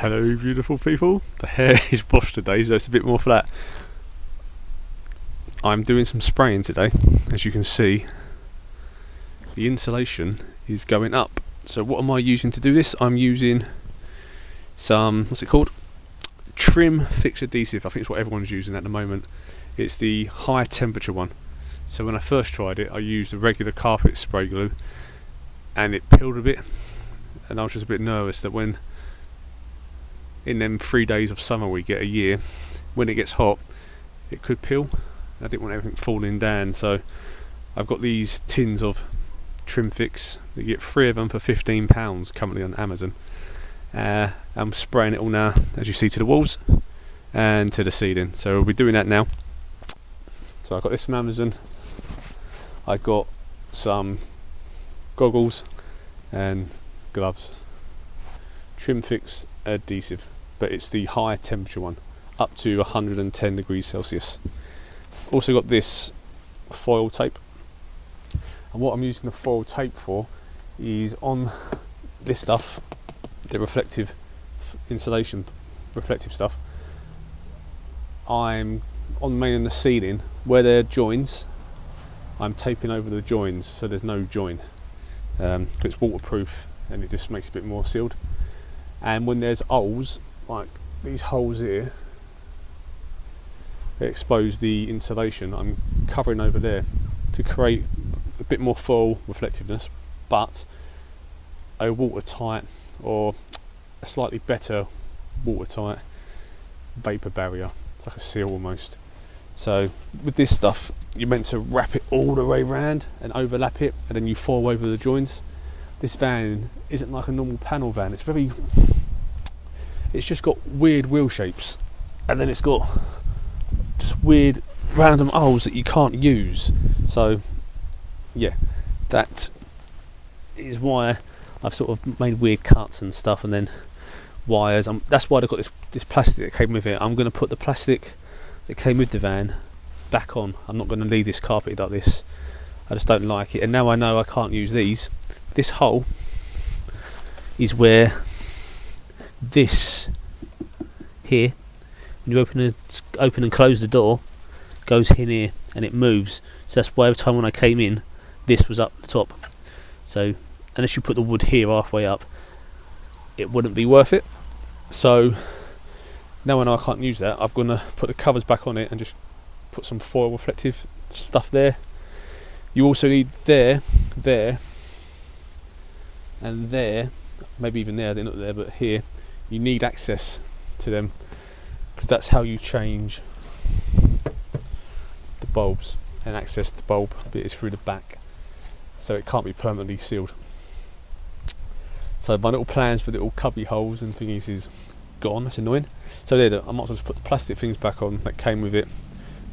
Hello beautiful people, the hair is washed today so it's a bit more flat. I'm doing some spraying today. As you can see, the insulation is going up. So what am I using to do this? I'm using some, what's it called? Trim Fix Adhesive. I think it's what everyone's using at the moment. It's the high temperature one. So when I first tried it, I used the regular carpet spray glue and it peeled a bit, and I was just a bit nervous that when in them 3 days of summer we get a year, when it gets hot it could peel. I didn't want everything falling down, so I've got these tins of Trim Fix. You get 3 of them for £15 currently on Amazon. I'm spraying it all now, as you see, to the walls and to the ceiling, so we'll be doing that now. So I got this from Amazon. I got some goggles and gloves. Trim Fix adhesive, but it's the high temperature one, up to 110 degrees Celsius. Also got this foil tape, and what I'm using the foil tape for is on this stuff, the reflective insulation, reflective stuff. I'm on mainly the ceiling where there are joins. I'm taping over the joins so there's no join. It's waterproof and it just makes it a bit more sealed. And when there's holes, like these holes here, that expose the insulation, I'm covering over there to create a bit more foil reflectiveness, but a watertight or a slightly better watertight vapor barrier. It's like a seal almost. So with this stuff, you're meant to wrap it all the way around and overlap it, and then you foil over the joints. This van isn't like a normal panel van. It's just got weird wheel shapes, and then it's got just weird random holes that you can't use. So yeah, that is why I've sort of made weird cuts and stuff, and then wires. That's why I've got this plastic that came with it. I'm going to put the plastic that came with the van back on. I'm not going to leave this carpeted like this. I just don't like it, and now I know I can't use these. This hole is where this here, when you open and close the door, goes in here and it moves. So that's why every time when I came in, this was up the top. So unless you put the wood here halfway up, it wouldn't be worth it. So now I know I can't use that, I'm going to put the covers back on it and just put some foil reflective stuff there. You also need there, and there, maybe even there, they're not there, but here, you need access to them, because that's how you change the bulbs, and access the bulb bit is through the back, so it can't be permanently sealed. So my little plans for little cubby holes and thingies is gone. That's annoying. So there, I might as well just put the plastic things back on that came with it.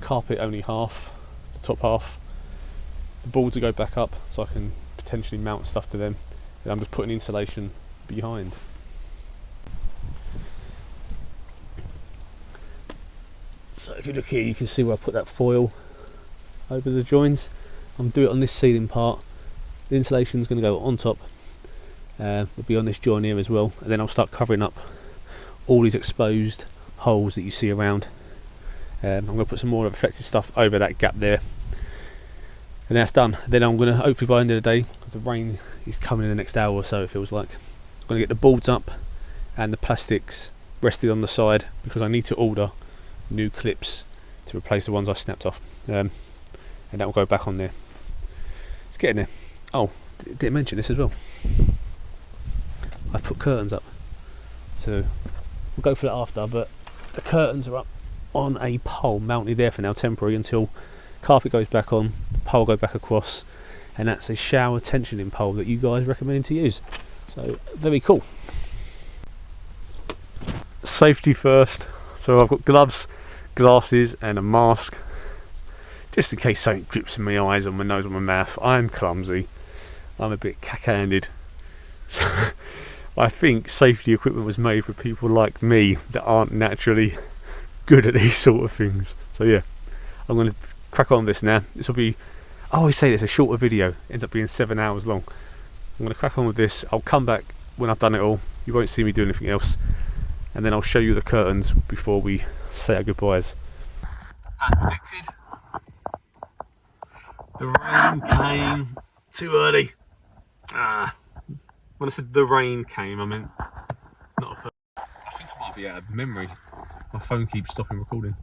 Carpet only half, the top half. The boards will go back up so I can potentially mount stuff to them. And I'm just putting insulation behind. So if you look here, you can see where I put that foil over the joins. I'm doing it on this ceiling part. The insulation is going to go on top. It'll be on this join here as well, and then I'll start covering up all these exposed holes that you see around. I'm going to put some more reflective stuff over that gap there, and that's done. Then I'm going to, hopefully by the end of the day, because the rain is coming in the next hour or so, it feels like, I'm going to get the boards up and the plastics rested on the side, because I need to order new clips to replace the ones I snapped off, and that will go back on there. It's getting there. Oh, didn't mention this as well. I've put curtains up, so we'll go for that after, but the curtains are up on a pole mounted there for now, temporary, until carpet goes back on, the pole go back across, and that's a shower tensioning pole that you guys recommend to use. So very cool. Safety first, so I've got gloves, glasses and a mask, just in case something drips in my eyes or my nose or my mouth. I'm clumsy, I'm a bit cack-handed, so I think safety equipment was made for people like me that aren't naturally good at these sort of things. So yeah, I'm going to crack on this now. This will be, I always say this, a shorter video, it ends up being 7 hours long. I'm going to crack on with this. I'll come back when I've done it all. You won't see me do anything else, and then I'll show you the curtains before we say our goodbyes. As predicted, the rain came too early. When I said the rain came, I meant not a. I think I might be out of memory. My phone keeps stopping recording.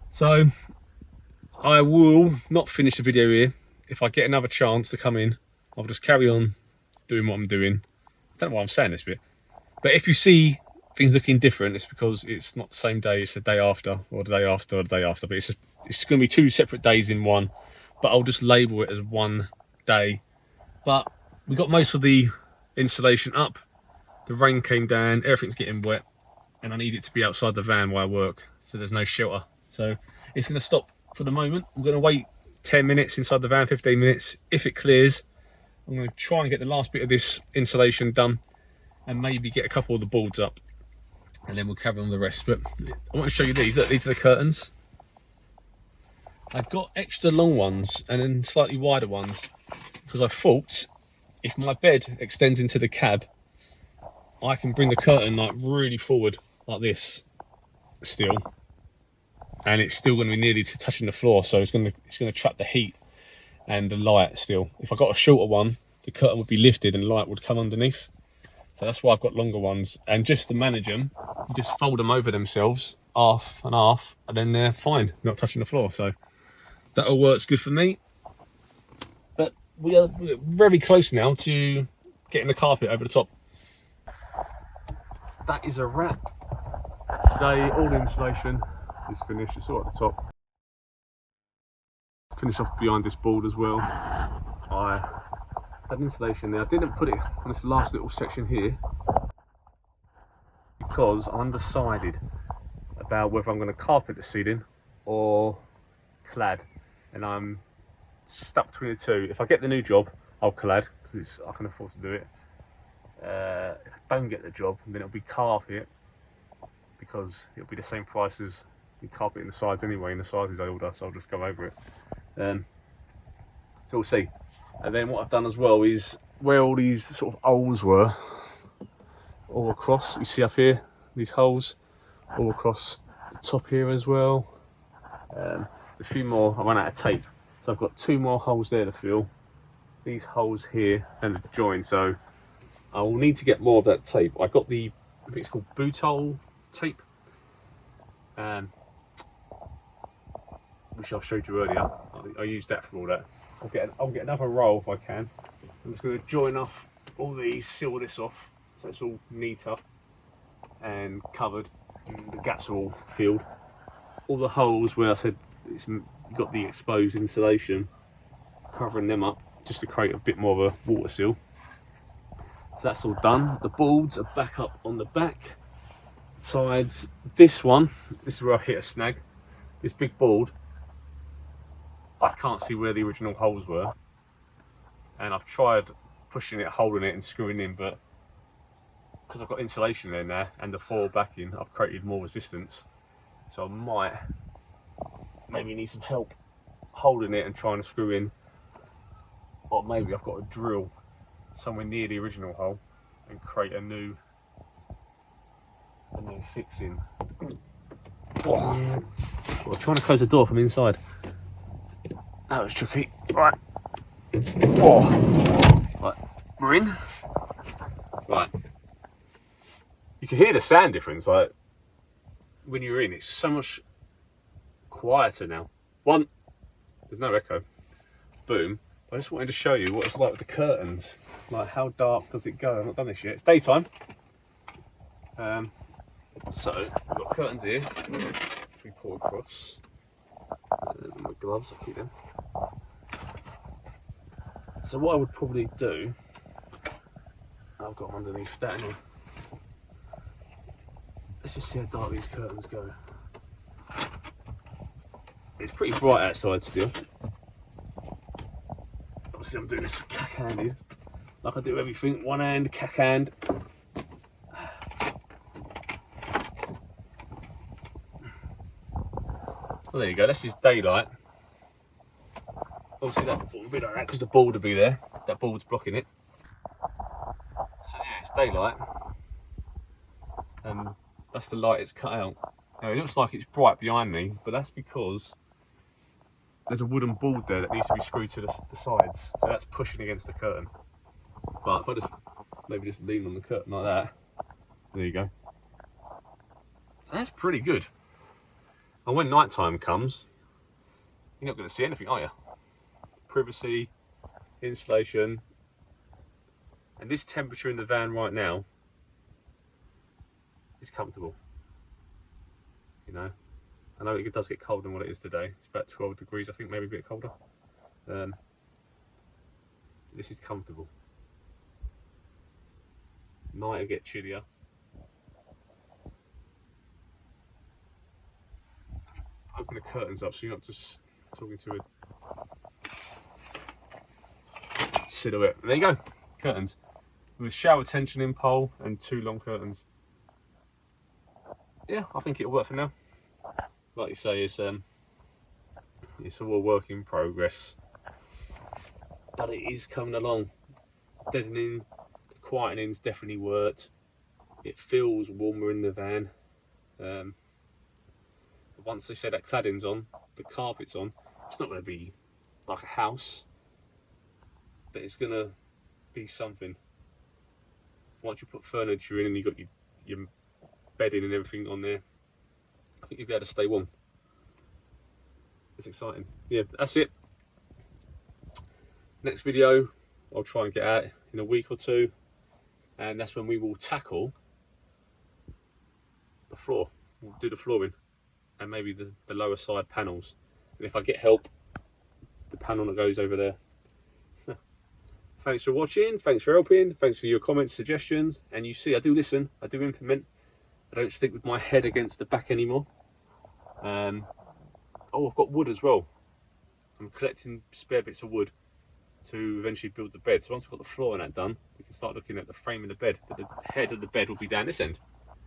So I will not finish the video here. If I get another chance to come in, I'll just carry on doing what I'm doing. I don't know why I'm saying this bit, but if you see things looking different, it's because it's not the same day, it's the day after, or the day after, or the day after. But it's going to be 2 separate days in one, but I'll just label it as one day. But we got most of the insulation up, the rain came down, everything's getting wet, and I need it to be outside the van while I work, so there's no shelter. So it's going to stop for the moment. I'm going to wait 10 minutes inside the van, 15 minutes. If it clears, I'm going to try and get the last bit of this insulation done and maybe get a couple of the boards up, and then we'll carry on the rest. But I want to show you these. Look, these are the curtains. I've got extra long ones and then slightly wider ones because I thought if my bed extends into the cab, I can bring the curtain like really forward like this still, and it's still going to be nearly to touching the floor, so it's going to trap the heat and the light still. If I got a shorter one, the curtain would be lifted and light would come underneath. So that's why I've got longer ones. And just to manage them, you just fold them over themselves, half and half, and then they're fine, not touching the floor. So that all works good for me. But we're very close now to getting the carpet over the top. That is a wrap. Today, all the insulation is finished. It's all at the top. Finish off behind this board as well. I had insulation there. I didn't put it on this last little section here because I'm undecided about whether I'm going to carpet the ceiling or clad, and I'm stuck between the two. If I get the new job, I'll clad because I can afford to do it. If I don't get the job, then it'll be carpet because it'll be the same price as the carpet in the sides anyway, and the sizes I order, so I'll just go over it. So we'll see. And then what I've done as well is where all these sort of holes were, all across, you see up here, these holes, all across the top here as well. A few more, I ran out of tape, so I've got 2 more holes there to fill. These holes here and the join, so I will need to get more of that tape. I got I think it's called boot hole tape, which I showed you earlier. I used that for all that. I'll get another roll if I can. I'm just going to join off all these, seal this off so it's all neater and covered, and the gaps are all filled. All the holes where I said you've got the exposed insulation, covering them up just to create a bit more of a water seal. So that's all done. The boards are back up on the back sides. This is where I hit a snag. This big board, I can't see where the original holes were, and I've tried pushing it, holding it and screwing in, but because I've got insulation there now and the foil backing, I've created more resistance, so I might maybe need some help holding it and trying to screw in, or maybe I've got to drill somewhere near the original hole and create a new fixing. Oh, I'm trying to close the door from inside. That was tricky. Right. Oh. Right. We're in. Right. You can hear the sound difference. Like when you're in, it's so much quieter now. There's no echo. Boom. I just wanted to show you what it's like with the curtains. Like how dark does it go? I've not done this yet. It's daytime. So we've got curtains here. We pull across. My gloves, I'll keep them. So what I would probably do, I've got them underneath that anyway. Let's just see how dark these curtains go. It's pretty bright outside still. Obviously I'm doing this cack-handed, like I do everything, one hand, cack-hand. Well, there you go, that's just daylight. Obviously that will be like that because the board will be there. That board's blocking it. So yeah, it's daylight. and that's the light it's cut out. Now, it looks like it's bright behind me, but that's because there's a wooden board there that needs to be screwed to the sides, so that's pushing against the curtain. But if I just maybe just lean on the curtain like that, there you go. So that's pretty good. And when night time comes, you're not going to see anything, are you? Privacy, insulation, and this temperature in the van right now is comfortable. You know, I know it does get colder than what it is today. It's about 12 degrees, I think, maybe a bit colder. This is comfortable. Night will get chillier. Open the curtains up so you're not just talking to a silhouette. And there you go, curtains. With shower tensioning pole and 2 long curtains. Yeah, I think it'll work for now. Like you say, it's all a work in progress. But it is coming along. Deadening, quietening's definitely worked. It feels warmer in the van. Once they say that cladding's on, the carpet's on, it's not going to be like a house, but it's going to be something. Once you put furniture in and you've got your bedding and everything on there, I think you'll be able to stay warm. It's exciting. Yeah, that's it. Next video, I'll try and get out in a week or 2, and that's when we will tackle the floor. We'll do the flooring and maybe the lower side panels. And if I get help, the panel that goes over there. Thanks for watching, thanks for helping, thanks for your comments, suggestions. And you see, I do listen, I do implement. I don't stick with my head against the back anymore. Oh, I've got wood as well. I'm collecting spare bits of wood to eventually build the bed. So once we've got the floor and that done, we can start looking at the frame of the bed. But the head of the bed will be down this end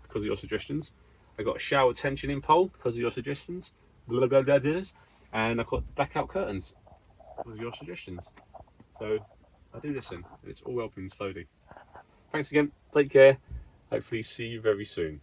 because of your suggestions. I got a shower tensioning pole because of your suggestions. Blah, blah, blah, blah. And I've got blackout curtains because of your suggestions. So I do listen. It's all helping slowly. Thanks again. Take care. Hopefully see you very soon.